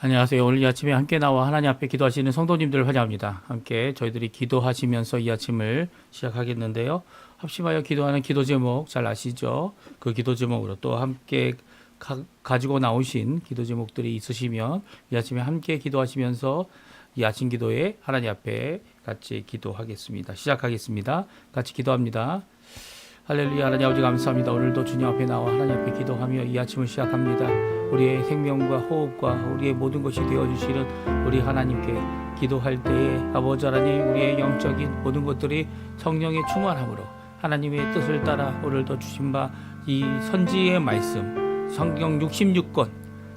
안녕하세요. 오늘 이 아침에 함께 나와 하나님 앞에 기도하시는 성도님들을 환영합니다. 함께 저희들이 기도하시면서 이 아침을 시작하겠는데요. 합심하여 기도하는 기도 제목 잘 아시죠? 그 기도 제목으로 또 함께 가지고 나오신 기도 제목들이 있으시면 이 아침에 함께 기도하시면서 이 아침 기도에 하나님 앞에 같이 기도하겠습니다. 시작하겠습니다. 같이 기도합니다. 할렐루야. 하나님 아버지 감사합니다. 오늘도 주님 앞에 나와 하나님 앞에 기도하며 이 아침을 시작합니다. 우리의 생명과 호흡과 우리의 모든 것이 되어주시는 우리 하나님께 기도할 때에 아버지 하나님 우리의 영적인 모든 것들이 성령의 충만함으로 하나님의 뜻을 따라 오늘도 주신 바 이 선지의 말씀 성경 66권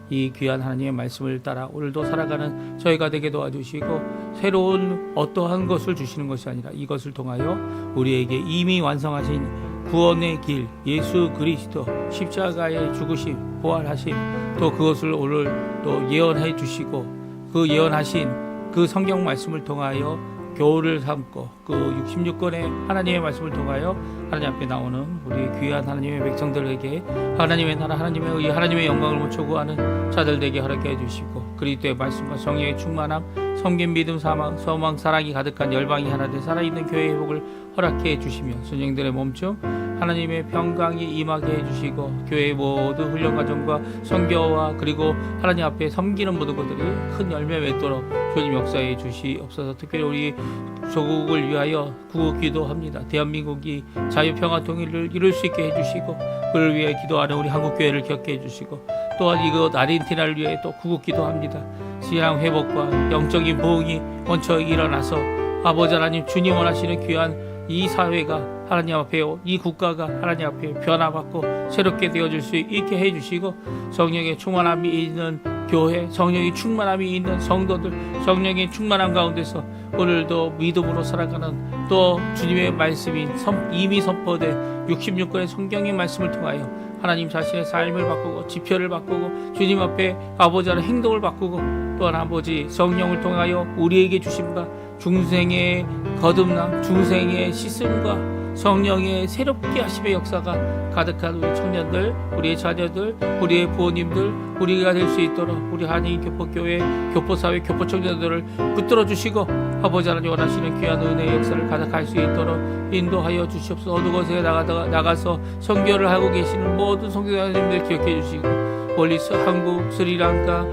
이 귀한 하나님의 말씀을 따라 오늘도 살아가는 저희가 되게 도와주시고 새로운 어떠한 것을 주시는 것이 아니라 이것을 통하여 우리에게 이미 완성하신 구원의 길 예수 그리스도 십자가의 죽으심 부활하심 또 그것을 오늘 또 예언해 주시고 그 예언하신 그 성경 말씀을 통하여 교훈을 삼고 그 66권의 하나님의 말씀을 통하여 하나님 앞에 나오는 우리 귀한 하나님의 백성들에게 하나님의 나라 하나님의 의 하나님의 영광을 못 초구하는 자들 되게 허락해 주시고 그리스도의 말씀과 성령의 충만함 성김 믿음 소망 사랑이 가득한 열방이 하나 된 살아있는 교회의 회복을 허락해 주시며 순영들의 몸중 하나님의 평강이 임하게 해주시고 교회의 모든 훈련 과정과 선교와 그리고 하나님 앞에 섬기는 모든 것들이 큰 열매 맺도록 주님 역사해 주시옵소서. 특별히 우리 조국을 위하여 구호 기도합니다. 대한민국이 자유평화 통일을 이룰 수 있게 해주시고 그를 위해 기도하는 우리 한국교회를 겪게 해주시고 또한 이것 아르헨티나를 위해 또 구국 기도합니다. 신앙 회복과 영적인 부흥이 먼저 일어나서 아버지 하나님 주님 원하시는 귀한 이 사회가 하나님 앞에 이 국가가 하나님 앞에 변화받고 새롭게 되어질 수 있게 해주시고 성령의 충만함이 있는 교회 성령의 충만함이 있는 성도들 성령의 충만함 가운데서 오늘도 믿음으로 살아가는 또 주님의 말씀인 이미 선포된 66권의 성경의 말씀을 통하여 하나님 자신의 삶을 바꾸고 지표를 바꾸고 주님 앞에 아버지 하나님 행동을 바꾸고 또한 아버지 성령을 통하여 우리에게 주신 바 중생의 거듭남 중생의 씻음과 성령의 새롭게 하심의 역사가 가득한 우리 청년들 우리의 자녀들 우리의 부모님들 우리가 될 수 있도록 우리 한인 교포교회 교포사회 교포청년들을 붙들어 주시고 아버지 하나님 원하시는 귀한 은혜의 역사를 가득할 수 있도록 인도하여 주시옵소서. 어느 곳에 나가서 선교를 하고 계시는 모든 선교사님들 기억해 주시고 멀리 한국 스리랑카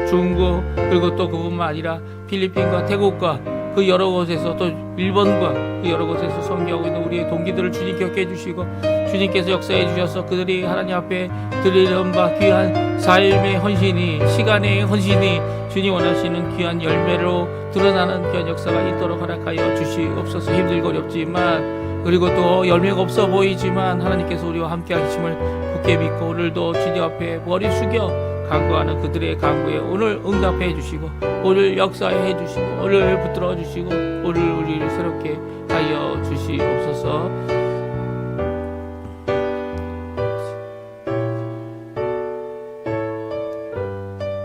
중국 그리고 또 그뿐만 아니라 필리핀과 태국과 그 여러 곳에서 또 일본과 그 여러 곳에서 선교하고 있는 우리의 동기들을 주님 기억해 주시고 주님께서 역사해 주셔서 그들이 하나님 앞에 드리는 바 귀한 삶의 헌신이 시간의 헌신이 주님 원하시는 귀한 열매로 드러나는 귀한 역사가 있도록 허락하여 주시옵소서. 힘들고 어렵지만 그리고 또 열매가 없어 보이지만 하나님께서 우리와 함께 하심을 굳게 믿고 오늘도 주님 앞에 머리 숙여 간구하는 그들의 간구에 오늘 응답해 주시고 오늘 역사해 주시고 오늘 붙들어 주시고 오늘 우리를 새롭게 하여 주시옵소서.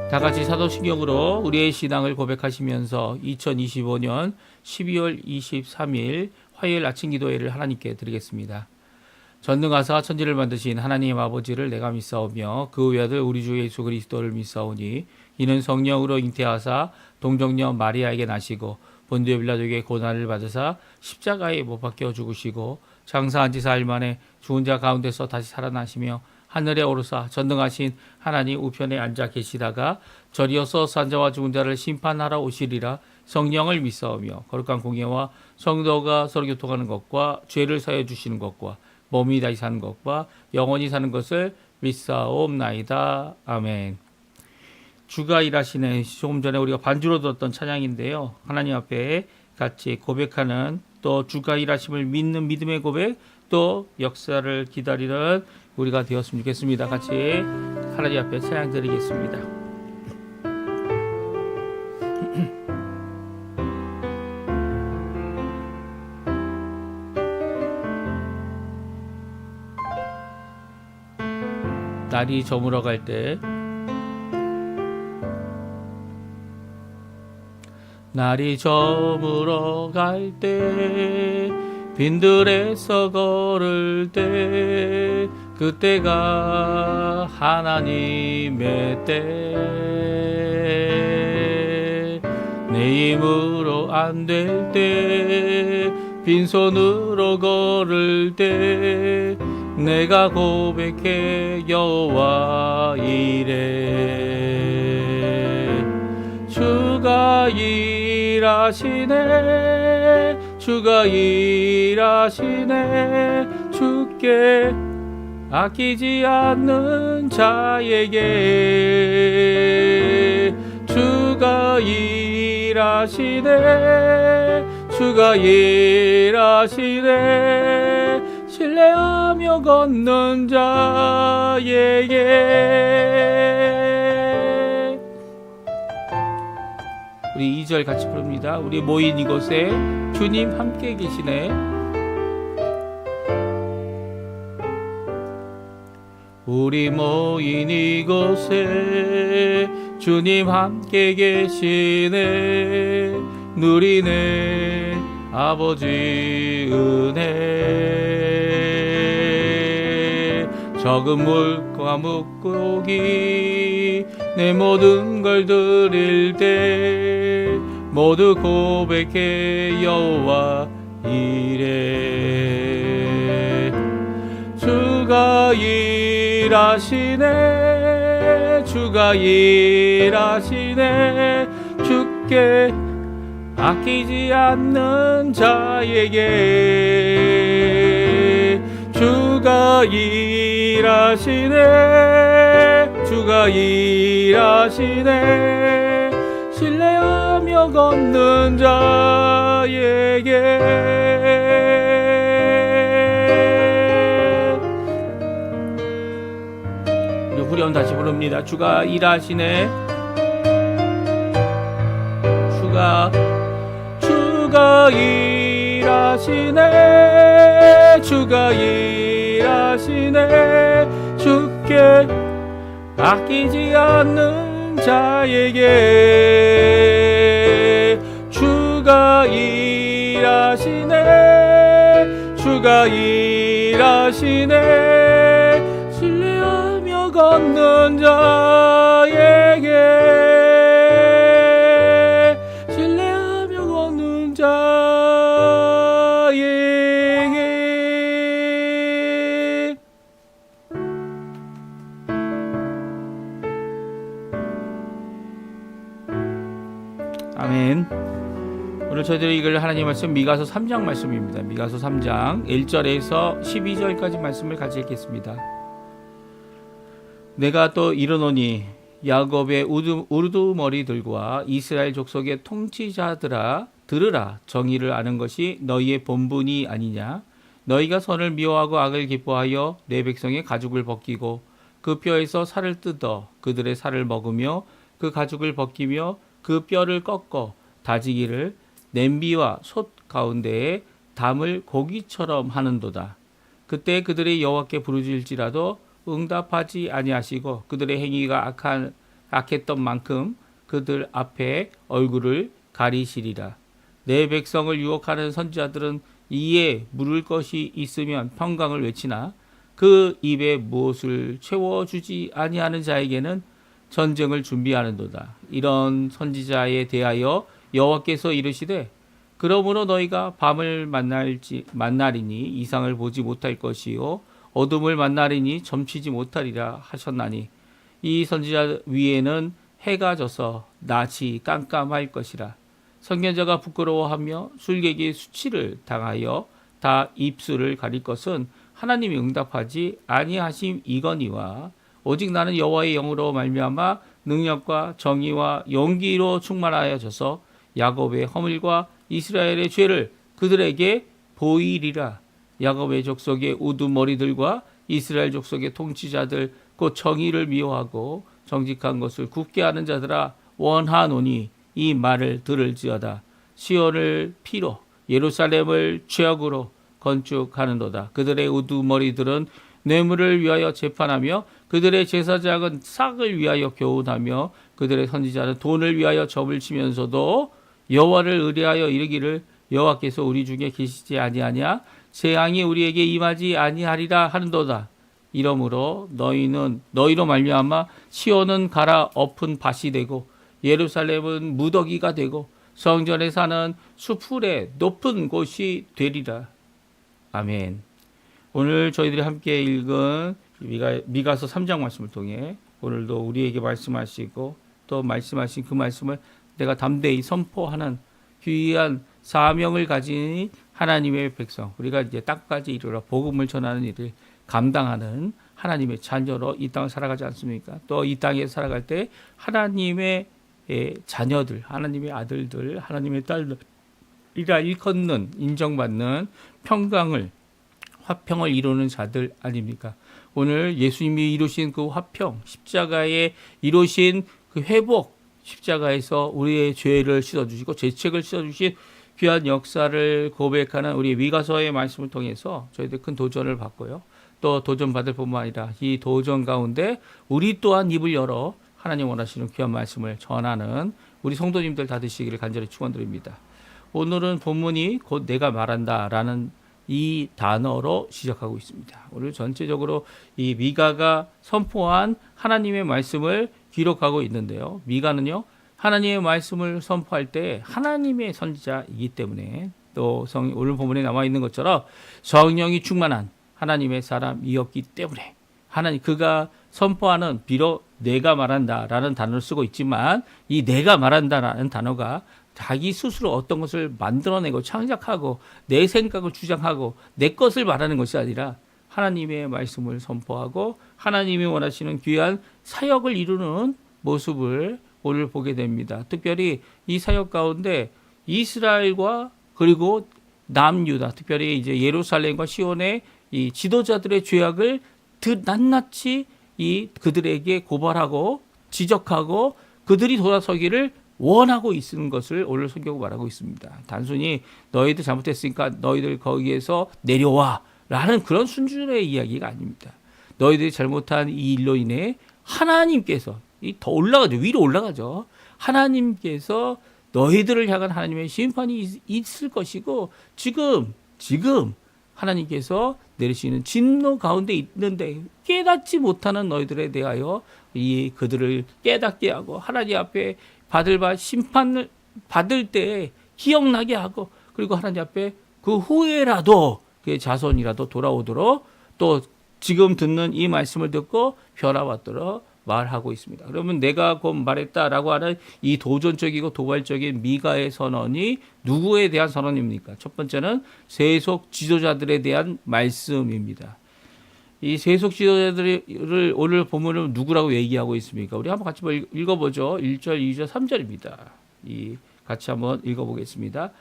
다같이 사도신경으로 우리의 신앙을 고백하시면서 2025년 12월 23일 화요일 아침 기도회를 하나님께 드리겠습니다. 전능하사 천지를 만드신 하나님 아버지를 내가 믿사오며 그 외아들 우리 주 예수 그리스도를 믿사오니 이는 성령으로 잉태하사 동정녀 마리아에게 나시고 본디오 빌라도에게 고난을 받으사 십자가에 못 박혀 죽으시고 장사한 지 4일 만에 죽은 자 가운데서 다시 살아나시며 하늘에 오르사 전능하신 하나님 우편에 앉아 계시다가 저리어서 산자와 죽은 자를 심판하러 오시리라. 성령을 믿사오며 거룩한 공예와 성도가 서로 교통하는 것과 죄를 사여 주시는 것과 몸이 다시 사는 것과 영원히 사는 것을 믿사옵나이다. 아멘. 주가 일하시네. 조금 전에 우리가 반주로 들었던 찬양인데요. 하나님 앞에 같이 고백하는 또 주가 일하심을 믿는 믿음의 고백 또 역사를 기다리는 우리가 되었으면 좋겠습니다. 같이 하나님 앞에 찬양 드리겠습니다. 날이 저물어 갈 때 날이 저물어 갈 때 빈들에서 걸을 때 그때가 하나님의 때. 내 힘으로 안 될 때 빈손으로 걸을 때 내가 고백해 여호와 이래. 주가 일하시네 주가 일하시네 주께 아끼지 않는 자에게. 주가 일하시네 주가 일하시네 신뢰하며 걷는 자에게. 우리 2절 같이 부릅니다. 우리 모인 이곳에 주님 함께 계시네. 우리 모인 이곳에 주님 함께 계시네. 누리네 아버지 은혜. 적은 물과 물고기 내 모든 걸 드릴 때 모두 고백해 여호와 이래. 주가 일하시네 주가 일하시네 주께 아끼지 않는 자에게. 주가 일하시네 주가 일하시네 신뢰하며 걷는 자에게. 우리 후렴 다시 부릅니다. 주가 일하시네 주가 일하시네 주가 일하시네 주께 아끼지 않는 자에게. 주가 일하시네 주가 일하시네 신뢰하며 걷는 자에게. 아멘. 오늘 저희들이 읽을 하나님의 말씀 미가서 3장 말씀입니다. 미가서 3장 1절에서 12절까지 말씀을 같이 읽겠습니다. 내가 또 이르노니 야곱의 우두머리들과 이스라엘 족속의 통치자들아 들으라. 정의를 아는 것이 너희의 본분이 아니냐. 너희가 선을 미워하고 악을 기뻐하여 내 백성의 가죽을 벗기고 그 뼈에서 살을 뜯어 그들의 살을 먹으며 그 가죽을 벗기며 그 뼈를 꺾어 다지기를 냄비와 솥 가운데에 담을 고기처럼 하는도다. 그때 그들의 여호와께 부르짖을지라도 응답하지 아니하시고 그들의 행위가 악했던 만큼 그들 앞에 얼굴을 가리시리라. 내 백성을 유혹하는 선지자들은 이에 물을 것이 있으면 평강을 외치나 그 입에 무엇을 채워주지 아니하는 자에게는 전쟁을 준비하는도다. 이런 선지자에 대하여 여호와께서 이르시되 그러므로 너희가 밤을 만나리니 이상을 보지 못할 것이요 어둠을 만나리니 점치지 못하리라 하셨나니 이 선지자 위에는 해가 져서 낮이 깜깜할 것이라. 선견자가 부끄러워하며 술객이 수치를 당하여 다 입술을 가릴 것은 하나님이 응답하지 아니하심이거니와 오직 나는 여호와의 영으로 말미암아 능력과 정의와 용기로 충만하여져서 야곱의 허물과 이스라엘의 죄를 그들에게 보이리라. 야곱의 족속의 우두머리들과 이스라엘 족속의 통치자들 곧 정의를 미워하고 정직한 것을 굽게 하는 자들아 원하노니 이 말을 들을지어다. 시온을 피로 예루살렘을 죄악으로 건축하는도다. 그들의 우두머리들은 뇌물을 위하여 재판하며 그들의 제사장은 싹을 위하여 교훈하며 그들의 선지자는 돈을 위하여 점을 치면서도 여호와를 의뢰하여 이르기를 여호와께서 우리 중에 계시지 아니하냐 재앙이 우리에게 임하지 아니하리라 하는도다. 이러므로 너희는 너희로 말미암아 시온은 갈아 엎은 밭이 되고 예루살렘은 무더기가 되고 성전에 사는 수풀의 높은 곳이 되리라. 아멘. 오늘 저희들이 함께 읽은 미가서 3장 말씀을 통해 오늘도 우리에게 말씀하시고 또 말씀하신 그 말씀을 내가 담대히 선포하는 귀한 사명을 가진 하나님의 백성, 우리가 이제 땅까지 이르러 복음을 전하는 일을 감당하는 하나님의 자녀로 이 땅을 살아가지 않습니까? 또 이 땅에 살아갈 때 하나님의 자녀들, 하나님의 아들들, 하나님의 딸들이라 일컫는 인정받는 평강을 화평을 이루는 자들 아닙니까? 오늘 예수님이 이루신 그 화평, 십자가에 이루신 그 회복, 십자가에서 우리의 죄를 씻어주시고 죄책을 씻어주신 귀한 역사를 고백하는 우리 미가서의 말씀을 통해서 저희들 큰 도전을 받고요. 또 도전받을 뿐만 아니라 이 도전 가운데 우리 또한 입을 열어 하나님 원하시는 귀한 말씀을 전하는 우리 성도님들 다 되시기를 간절히 축원드립니다. 오늘은 본문이 곧 내가 말한다라는 이 단어로 시작하고 있습니다. 오늘 전체적으로 이 미가가 선포한 하나님의 말씀을 기록하고 있는데요. 미가는요, 하나님의 말씀을 선포할 때 하나님의 선지자이기 때문에 또 오늘 본문에 나와 있는 것처럼 성령이 충만한 하나님의 사람이었기 때문에 하나님 그가 선포하는 비록 내가 말한다라는 단어를 쓰고 있지만 이 내가 말한다라는 단어가 자기 스스로 어떤 것을 만들어내고 창작하고 내 생각을 주장하고 내 것을 말하는 것이 아니라 하나님의 말씀을 선포하고 하나님이 원하시는 귀한 사역을 이루는 모습을 오늘 보게 됩니다. 특별히 이 사역 가운데 이스라엘과 그리고 남유다, 특별히 이제 예루살렘과 시온의 이 지도자들의 죄악을 낱낱이 그들에게 고발하고 지적하고 그들이 돌아서기를 원하고 있는 것을 오늘 성경은 말하고 있습니다. 단순히 너희들 잘못했으니까 너희들 거기에서 내려와 라는 그런 순전의 이야기가 아닙니다. 너희들이 잘못한 이 일로 인해 하나님께서 더 올라가죠. 위로 올라가죠. 하나님께서 너희들을 향한 하나님의 심판이 있을 것이고 지금 하나님께서 내리시는 진노 가운데 있는데 깨닫지 못하는 너희들에 대하여 그들을 깨닫게 하고 하나님 앞에 받을 바 심판을 받을 때 기억나게 하고 그리고 하나님 앞에 그 후에라도 그의 자손이라도 돌아오도록 또 지금 듣는 이 말씀을 듣고 변화받도록 말하고 있습니다. 그러면 내가 곧 말했다라고 하는 이 도전적이고 도발적인 미가의 선언이 누구에 대한 선언입니까? 첫 번째는 세속 지도자들에 대한 말씀입니다. 이 세속 지도자들을 오늘 본문은 누구라고 얘기하고 있습니까? 우리 한번 같이 읽어보죠. 1절, 2절, 3절입니다. 같이 한번 읽어보겠습니다.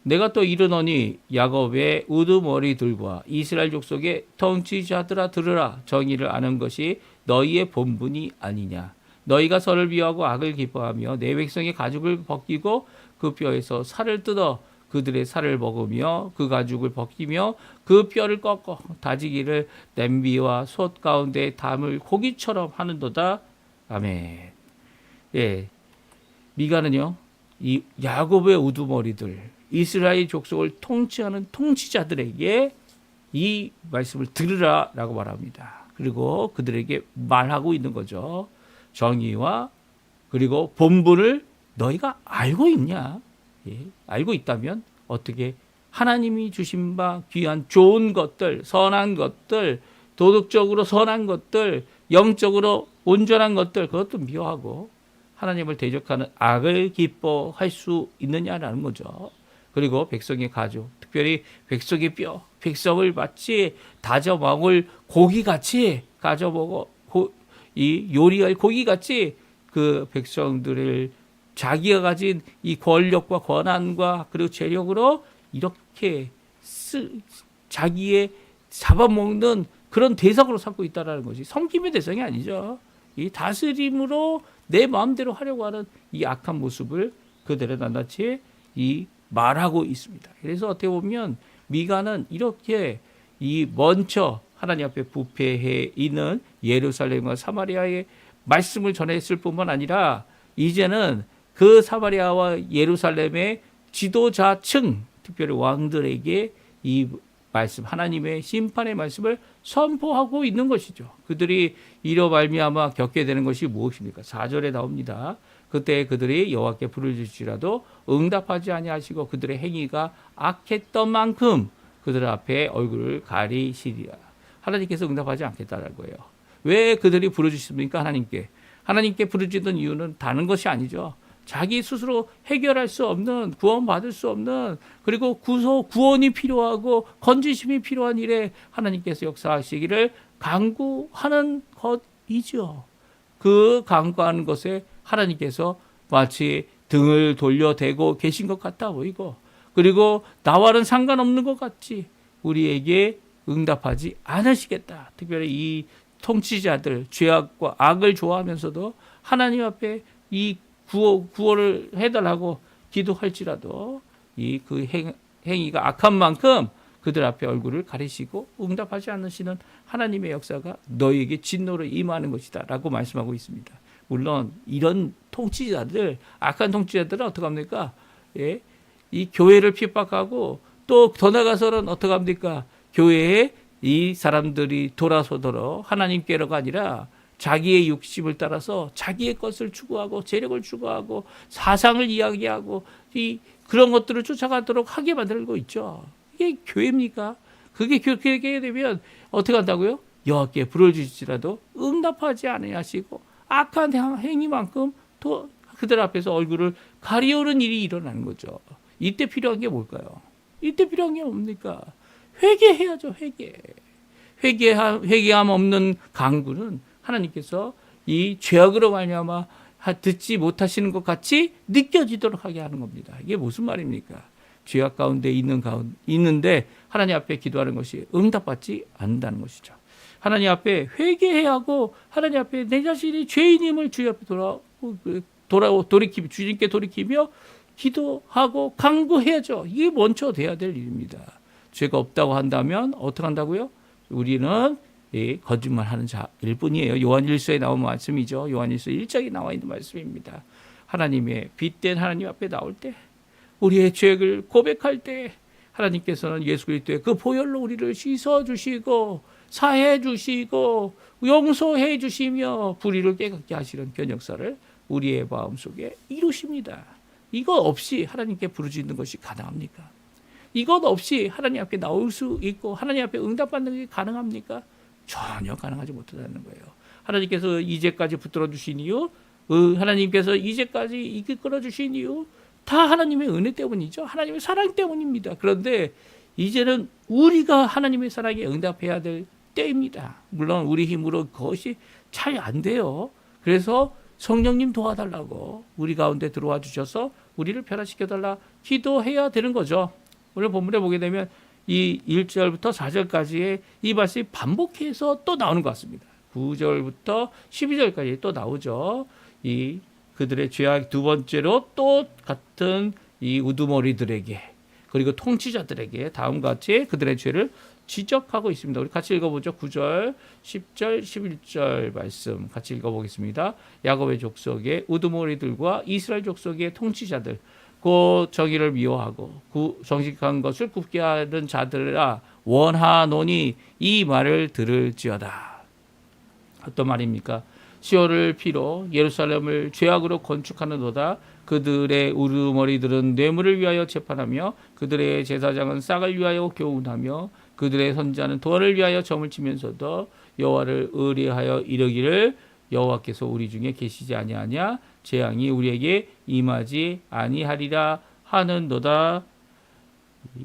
내가 또 이르노니 야곱의 우두머리들과 이스라엘 족속의 통치자들아 들으라. 정의를 아는 것이 너희의 본분이 아니냐. 너희가 선을 비하고 악을 기뻐하며 내 백성의 가죽을 벗기고 그 뼈에서 살을 뜯어 그들의 살을 먹으며 그 가죽을 벗기며 그 뼈를 꺾어 다지기를 냄비와 솥 가운데 담을 고기처럼 하는도다. 아멘. 예, 미가는요, 이 야곱의 우두머리들, 이스라엘 족속을 통치하는 통치자들에게 이 말씀을 들으라라고 말합니다. 그리고 그들에게 말하고 있는 거죠. 정의와 그리고 본분을 너희가 알고 있냐? 예, 알고 있다면 어떻게 하나님이 주신 바 귀한 좋은 것들, 선한 것들, 도덕적으로 선한 것들, 영적으로 온전한 것들 그것도 미워하고 하나님을 대적하는 악을 기뻐할 수 있느냐라는 거죠. 그리고 백성의 가죽, 특별히 백성의 뼈, 백성을 마치 다져 먹을 고기같이 가져 먹어 요리할 고기같이 그 백성들을 자기가 가진 이 권력과 권한과 그리고 재력으로 이렇게 자기의 잡아먹는 그런 대상으로 삼고 있다는 것이 섬김의 대상이 아니죠. 이 다스림으로 내 마음대로 하려고 하는 이 악한 모습을 그들의 낱낱이 말하고 있습니다. 그래서 어떻게 보면 미가는 이렇게 먼저 하나님 앞에 부패해 있는 예루살렘과 사마리아의 말씀을 전했을 뿐만 아니라 이제는 그 사마리아와 예루살렘의 지도자층, 특별히 왕들에게 이 말씀, 하나님의 심판의 말씀을 선포하고 있는 것이죠. 그들이 이로 말미암아 겪게 되는 것이 무엇입니까? 4절에 나옵니다. 그때 그들이 여호와께 부르짖을지라도 응답하지 아니하시고 그들의 행위가 악했던 만큼 그들 앞에 얼굴을 가리시리라. 하나님께서 응답하지 않겠다는 거예요. 왜 그들이 부르짖습니까? 하나님께 부르짖는 이유는 다른 것이 아니죠. 자기 스스로 해결할 수 없는, 구원받을 수 없는, 그리고 구원이 필요하고 건지심이 필요한 일에 하나님께서 역사하시기를 간구하는 것이죠. 그 간구하는 것에 하나님께서 마치 등을 돌려대고 계신 것 같아 보이고, 그리고 나와는 상관없는 것 같지 우리에게 응답하지 않으시겠다. 특별히 이 통치자들, 죄악과 악을 좋아하면서도 하나님 앞에 이 구원을 해달라고 기도할지라도 이 그 행위가 악한 만큼 그들 앞에 얼굴을 가리시고 응답하지 않으시는 하나님의 역사가 너희에게 진노로 임하는 것이다 라고 말씀하고 있습니다. 물론 이런 통치자들, 악한 통치자들은 어떻게 합니까? 예? 이 교회를 핍박하고 또 더 나가서는 어떻게 합니까? 교회에 이 사람들이 돌아서도록 하나님께로가 아니라 자기의 욕심을 따라서 자기의 것을 추구하고 재력을 추구하고 사상을 이야기하고 그런 것들을 쫓아가도록 하게 만들고 있죠. 이게 교회입니까? 그게 그렇게 되면 어떻게 한다고요? 여호와께 부르짖을지라도 응답하지 아니하시고 악한 행위만큼 또 그들 앞에서 얼굴을 가리우는 일이 일어나는 거죠. 이때 필요한 게 뭘까요? 이때 필요한 게 뭡니까? 회개해야죠. 회개함 없는 강구는 하나님께서 이 죄악으로 말미암아 듣지 못하시는 것 같이 느껴지도록 하게 하는 겁니다. 이게 무슨 말입니까? 죄악 가운데 있는데 하나님 앞에 기도하는 것이 응답받지 않는다는 것이죠. 하나님 앞에 회개해야 하고 하나님 앞에 내 자신이 죄인임을 주님 앞에 주님께 돌이키며 기도하고 간구해야죠. 이게 먼저 돼야 될 일입니다. 죄가 없다고 한다면 어떻게 한다고요? 우리는 거짓말하는 자일 뿐이에요. 요한일서에 나온 말씀이죠. 요한일서 1장에 나와 있는 말씀입니다. 하나님의 빛된 하나님 앞에 나올 때, 우리의 죄를 고백할 때 하나님께서는 예수 그리스도의 그 보혈로 우리를 씻어주시고 사해주시고 용서해주시며 불의를 깨끗게 하시는 변역사를 우리의 마음속에 이루십니다. 이것 없이 하나님께 부르짖는 것이 가능합니까? 이것 없이 하나님 앞에 나올 수 있고 하나님 앞에 응답받는 게 가능합니까? 전혀 가능하지 못하다는 거예요. 하나님께서 이제까지 붙들어 주신 이유, 하나님께서 이제까지 이끌어 주신 이유, 다 하나님의 은혜 때문이죠. 하나님의 사랑 때문입니다. 그런데 이제는 우리가 하나님의 사랑에 응답해야 될 때입니다. 물론 우리 힘으로 그것이 잘 안 돼요. 그래서 성령님 도와달라고 우리 가운데 들어와 주셔서 우리를 변화시켜달라 기도해야 되는 거죠. 오늘 본문에 보게 되면 이 1절부터 4절까지의 이 말씀이 반복해서 또 나오는 것 같습니다. 9절부터 12절까지 또 나오죠. 이 그들의 죄악 두 번째로 또 같은 이 우두머리들에게 그리고 통치자들에게 다음과 같이 그들의 죄를 지적하고 있습니다. 우리 같이 읽어보죠. 9절, 10절, 11절 말씀 같이 읽어보겠습니다. 야곱의 족속의 우두머리들과 이스라엘 족속의 통치자들 곧 정의를 미워하고 정직한 것을 굽게 하는 자들아 원하노니 이 말을 들을지어다. 어떤 말입니까? 시온을 피로 예루살렘을 죄악으로 건축하는도다. 그들의 우두머리들은 뇌물을 위하여 재판하며 그들의 제사장은 싹을 위하여 교훈하며 그들의 선지자는 돈을 위하여 점을 치면서도 여호와를 의뢰하여 이르기를 여호와께서 우리 중에 계시지 아니하냐 재앙이 우리에게 임하지 아니하리라 하는도다.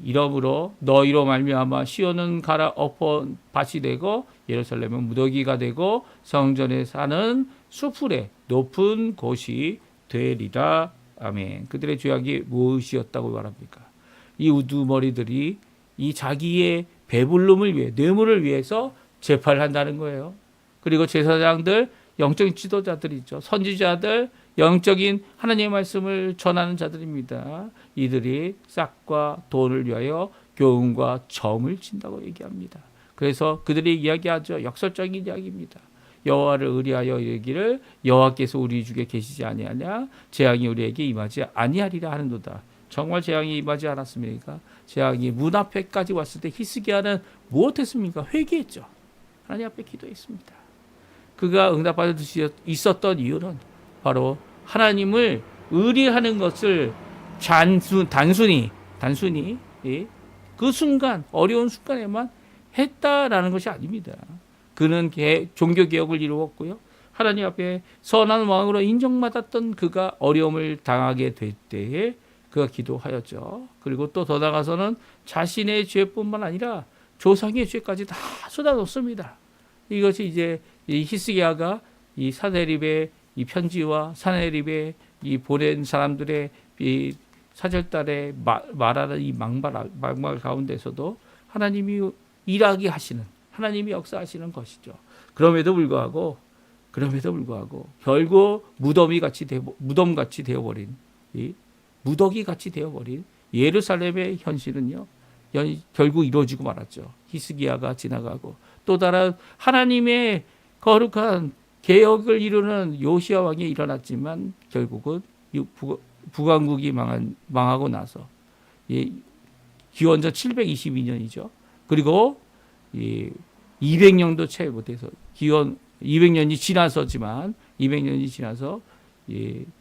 이러므로 너희로 말미암아 시온은 갈아 엎어 밭이 되고 예루살렘은 무더기가 되고 성전에 사는 수풀의 높은 곳이 되리라. 아멘. 그들의 죄악이 무엇이었다고 말합니까? 이 우두머리들이 이 자기의 배불름을 위해 뇌물을 위해서 재판을 한다는 거예요. 그리고 제사장들 영적인 지도자들이죠. 선지자들 영적인 하나님의 말씀을 전하는 자들입니다. 이들이 싹과 돈을 위하여 교훈과 점을 친다고 얘기합니다. 그래서 그들이 이야기하죠. 역설적인 이야기입니다. 여호와를 의뢰하여 이르기를 여호와께서 우리 중에 계시지 아니하냐 재앙이 우리에게 임하지 아니하리라 하는도다. 정말 재앙이 임하지 않았습니까? 재앙이 문 앞에까지 왔을 때 히스기야는 무엇했습니까? 회개했죠. 하나님 앞에 기도했습니다. 그가 응답받을 수 있었던 이유는 바로 하나님을 의리하는 것을 단순히 그 순간 어려운 순간에만 했다라는 것이 아닙니다. 그는 종교개혁을 이루었고요. 하나님 앞에 선한 왕으로 인정받았던 그가 어려움을 당하게 될 때에 그가 기도하였죠. 그리고 또 더 나아가서는 자신의 죄뿐만 아니라 조상의 죄까지 다 쏟아놓습니다. 이것이 이제 이 히스기야가 이 사네립의 이 편지와 사네립의 이 보낸 사람들의 이 사절단에 말하는 이 막말 가운데서도 하나님이 일하게 하시는, 하나님이 역사하시는 것이죠. 그럼에도 불구하고 결국 무덤같이 되어버린 이 무더기같이 되어버린 예루살렘의 현실은요, 결국 이루어지고 말았죠. 히스기야가 지나가고 또 다른 하나님의 거룩한 개혁을 이루는 요시야 왕이 일어났지만 결국은 북왕국이 망하고 나서 기원전 722년이죠. 그리고 200년도 채 못해서 200년이 지나서지만 200년이 지나서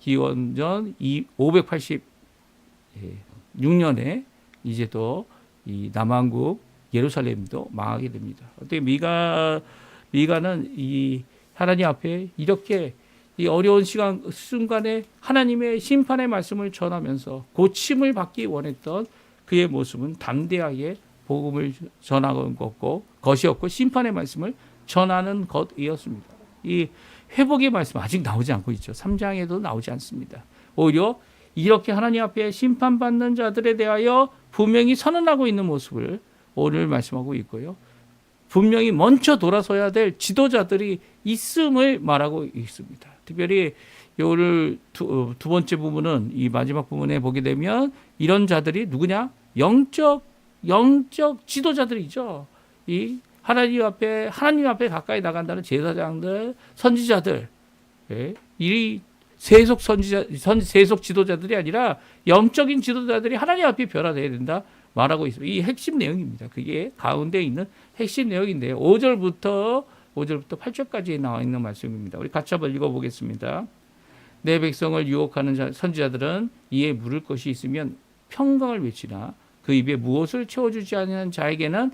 기원전 586년에 이제 또 이 남왕국 예루살렘도 망하게 됩니다. 어떻게 미가는 이 하나님 앞에 이렇게 이 어려운 순간에 하나님의 심판의 말씀을 전하면서 고침을 받기 원했던 그의 모습은 담대하게 복음을 전하는 것이었고 심판의 말씀을 전하는 것이었습니다. 이 회복의 말씀 아직 나오지 않고 있죠. 3장에도 나오지 않습니다. 오히려 이렇게 하나님 앞에 심판받는 자들에 대하여 분명히 선언하고 있는 모습을 오늘 말씀하고 있고요. 분명히 먼저 돌아서야 될 지도자들이 있음을 말하고 있습니다. 특별히 오늘 두 번째 부분은 이 마지막 부분에 보게 되면 이런 자들이 누구냐? 영적 지도자들이죠. 이 하나님 앞에 가까이 나간다는 제사장들, 선지자들, 이 세속 지도자들이 아니라 영적인 지도자들이 하나님 앞에 변화되어야 된다 말하고 있습니다. 이 핵심 내용입니다. 그게 가운데 있는 핵심 내용인데요. 5절부터 8절까지 나와 있는 말씀입니다. 우리 같이 한번 읽어보겠습니다. 내 백성을 유혹하는 선지자들은 이에 물을 것이 있으면 평강을 외치나 그 입에 무엇을 채워주지 않는 자에게는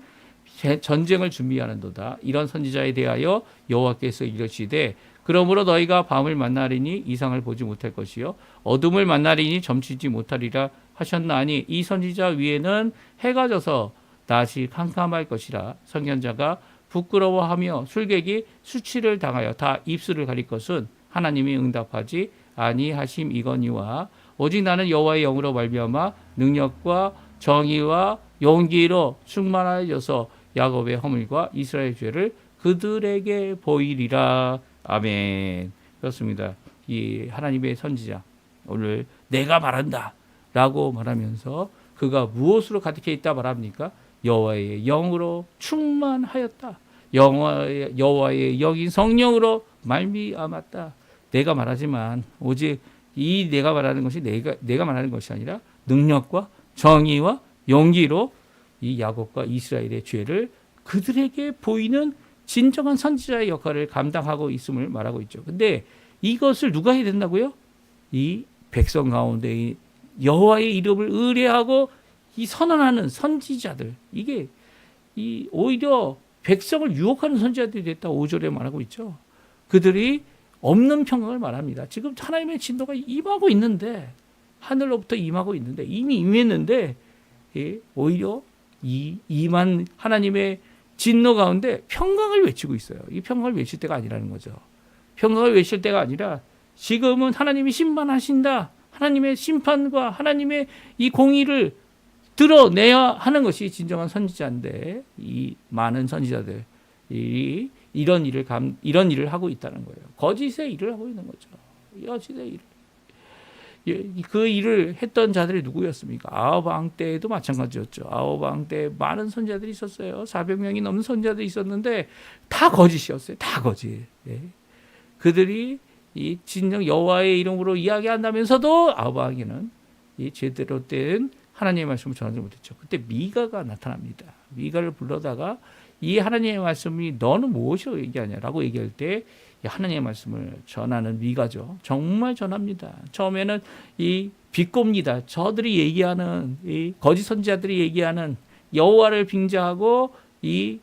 전쟁을 준비하는도다. 이런 선지자에 대하여 여호와께서 이르시되 그러므로 너희가 밤을 만나리니 이상을 보지 못할 것이요 어둠을 만나리니 점치지 못하리라 하셨나니 이 선지자 위에는 해가 져서 낮이 캄캄할 것이라. 선견자가 부끄러워하며 술객이 수치를 당하여 다 입술을 가릴 것은 하나님이 응답하지 아니하심이거니와 오직 나는 여호와의 영으로 말미암아 능력과 정의와 용기로 충만하여서 야곱의 허물과 이스라엘의 죄를 그들에게 보이리라. 아멘. 그렇습니다. 이 하나님의 선지자 오늘 내가 말한다 라고 말하면서 그가 무엇으로 가득해 있다 말합니까? 여호와의 영으로 충만하였다. 여호와의 영인 성령으로 말미암았다. 내가 말하지만 오직 이 내가 말하는 것이 내가 말하는 것이 아니라 능력과 정의와 용기로 이 야곱과 이스라엘의 죄를 그들에게 보이는 진정한 선지자의 역할을 감당하고 있음을 말하고 있죠. 근데 이것을 누가 해야 된다고요? 이 백성 가운데 여호와의 이름을 의뢰하고 이 선언하는 선지자들, 이게 이 오히려 백성을 유혹하는 선지자들이 됐다 5절에 말하고 있죠. 그들이 없는 평강을 말합니다. 지금 하나님의 진노가 임하고 있는데, 하늘로부터 임하고 있는데, 이미 임했는데 오히려 이 임한 하나님의 진노 가운데 평강을 외치고 있어요. 이 평강을 외칠 때가 아니라는 거죠. 평강을 외칠 때가 아니라 지금은 하나님이 심판하신다. 하나님의 심판과 하나님의 이 공의를 드러내야 하는 것이 진정한 선지자인데 이 많은 선지자들이 이런 일을 하고 있다는 거예요. 거짓의 일을 하고 있는 거죠. 거짓의 일. 그 일을 했던 자들이 누구였습니까? 아합 왕 때에도 마찬가지였죠. 아합 왕 때 많은 선지자들이 있었어요. 400명이 넘는 선지자들이 있었는데 다 거짓이었어요. 다 거짓. 그들이 이 진정 여호와의 이름으로 이야기한다면서도 아합 왕에는 이 제대로 된 하나님의 말씀을 전하지 못했죠. 그때 미가가 나타납니다. 미가를 불러다가 이 하나님의 말씀이 너는 무엇을 얘기하냐라고 얘기할 때 하나님의 말씀을 전하는 미가죠. 정말 전합니다. 처음에는 이 비꼬입니다. 저들이 얘기하는 이 거짓 선지자들이 얘기하는 여호와를 빙자하고 이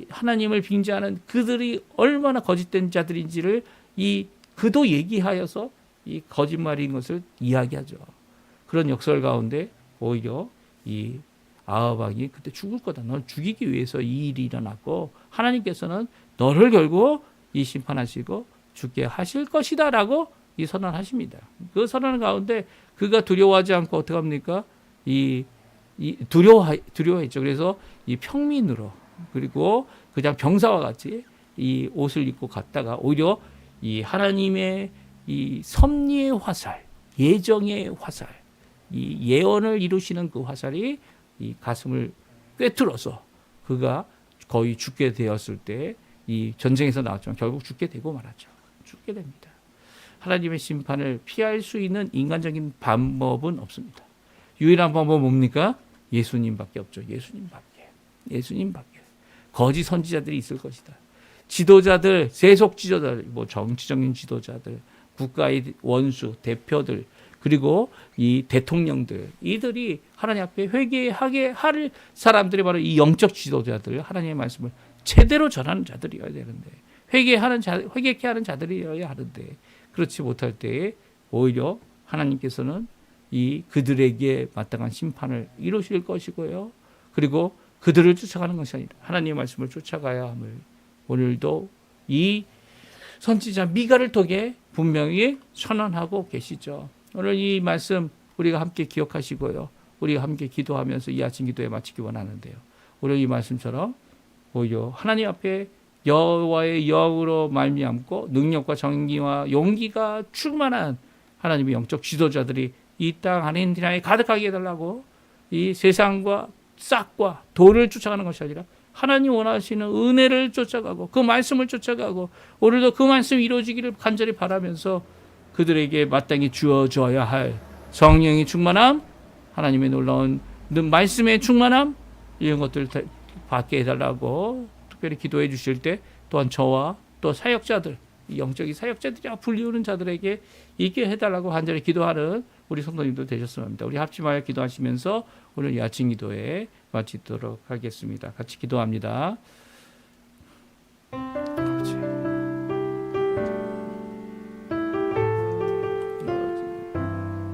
하나님을 빙자하는 그들이 얼마나 거짓된 자들인지를 이 그도 얘기하여서 이 거짓말인 것을 이야기하죠. 그런 역설 가운데 오히려 이 아합 왕이 그때 죽을 거다. 널 죽이기 위해서 이 일이 일어났고 하나님께서는 너를 결국 이 심판하시고 죽게 하실 것이다라고 이 선언하십니다. 그 선언 가운데 그가 두려워하지 않고 어떻게 합니까? 두려워했죠. 그래서 이 평민으로 그리고 그냥 병사와 같이 이 옷을 입고 갔다가 오히려 이 하나님의 이 섭리의 화살, 예정의 화살, 이 예언을 이루시는 그 화살이 이 가슴을 꿰뚫어서 그가 거의 죽게 되었을 때 이 전쟁에서 나왔지만 결국 죽게 되고 말았죠. 죽게 됩니다. 하나님의 심판을 피할 수 있는 인간적인 방법은 없습니다. 유일한 방법은 뭡니까? 예수님밖에 없죠. 예수님밖에. 거짓 선지자들이 있을 것이다. 지도자들, 세속 지도자들, 뭐 정치적인 지도자들, 국가의 원수, 대표들, 그리고 이 대통령들, 이들이 하나님 앞에 회개하게 할 사람들이 바로 이 영적 지도자들, 하나님의 말씀을 제대로 전하는 자들이어야 되는데, 회개케 하는 자들이어야 하는데, 그렇지 못할 때에 오히려 하나님께서는 이 그들에게 마땅한 심판을 이루실 것이고요. 그리고 그들을 쫓아가는 것이 아니라 하나님의 말씀을 쫓아가야 함을 오늘도 이 선지자 미가를 통해 분명히 선언하고 계시죠. 오늘 이 말씀 우리가 함께 기억하시고요. 우리가 함께 기도하면서 이 아침 기도에 마치기 원하는데요. 오늘 이 말씀처럼 오히려 하나님 앞에 여호와의 영으로 말미암고 능력과 정의와 용기가 충만한 하나님의 영적 지도자들이 이 땅 아르헨티나에 가득하게 해달라고 이 세상과 싹과 돈을 쫓아가는 것이 아니라 하나님 원하시는 은혜를 쫓아가고 그 말씀을 쫓아가고 오늘도 그 말씀이 이루어지기를 간절히 바라면서 그들에게 마땅히 주어져야 할 성령의 충만함, 하나님의 놀라운 말씀의 충만함, 이런 것들을 받게 해달라고 특별히 기도해 주실 때 또한 저와 또 사역자들, 영적인 사역자들이라 불리우는 자들에게 있게 해달라고 간절히 기도하는 우리 성도님도 되셨으면 합니다. 우리 합심하여 기도하시면서 오늘 이 아침 기도에 마치도록 하겠습니다. 같이 기도합니다.